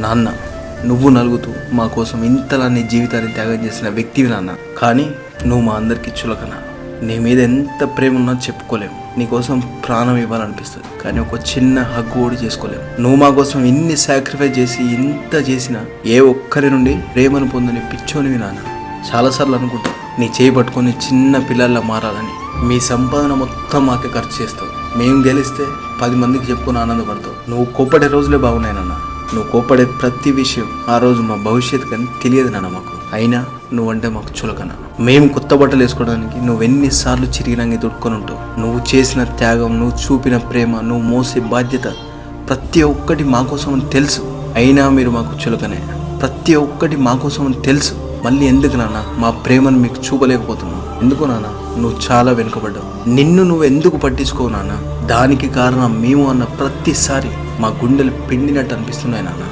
నాన్న, నువ్వు నలుగుతూ మా కోసం ఇంతలా నీ జీవితాన్ని త్యాగం చేసిన వ్యక్తివి నాన్న. కానీ నువ్వు మా అందరికీ చులకన. నీ మీద ఎంత ప్రేమ ఉన్నా చెప్పుకోలేము. నీకోసం ప్రాణం ఇవ్వాలనిపిస్తుంది, కానీ ఒక చిన్న హగ్గు కూడా చేసుకోలేము. నువ్వు మా కోసం ఇన్ని సాక్రిఫైస్ చేసి ఇంత చేసినా ఏ ఒక్కరి నుండి ప్రేమను పొందని పిచ్చోనివి నాన్న. చాలాసార్లు అనుకుంటా నీ చేయి పట్టుకొని చిన్న పిల్లల్లా మారాలని. మీ సంపాదన మొత్తం మాకే ఖర్చు చేస్తావు. మేము గెలిస్తే 10 మందికి చెప్పుకొని ఆనందపడతావు. నువ్వు కోప్పడే రోజులే బాగున్నాయి నాన్న. నువ్వు కోప్పడే ప్రతి విషయం ఆ రోజు మా భవిష్యత్తు కానీ తెలియదు నాన్న మాకు. అయినా నువ్వంటే మాకు చులకన. మేము కొత్త బట్టలు వేసుకోవడానికి నువ్వెన్నిసార్లు చిరిగినంగి దొడుకొని ఉంటావు. నువ్వు చేసిన త్యాగం, నువ్వు చూపిన ప్రేమ, నువ్వు మోసే బాధ్యత ప్రతి ఒక్కటి మా కోసం అని తెలుసు. అయినా మీరు మాకు చులకనే. ప్రతి ఒక్కటి మా కోసం అని తెలుసు. మళ్ళీ ఎందుకు నాన్న మా ప్రేమను మీకు చూపలేకపోతున్నావు? ఎందుకు నాన్న నువ్వు చాలా వెనుకబడ్డావు. నిన్ను నువ్వు ఎందుకు పట్టించుకోవు నాన్న? దానికి కారణం మేము అన్న ప్రతిసారి మా గుండెలు పిండినట్టు అనిపిస్తున్నాయి నాన్న.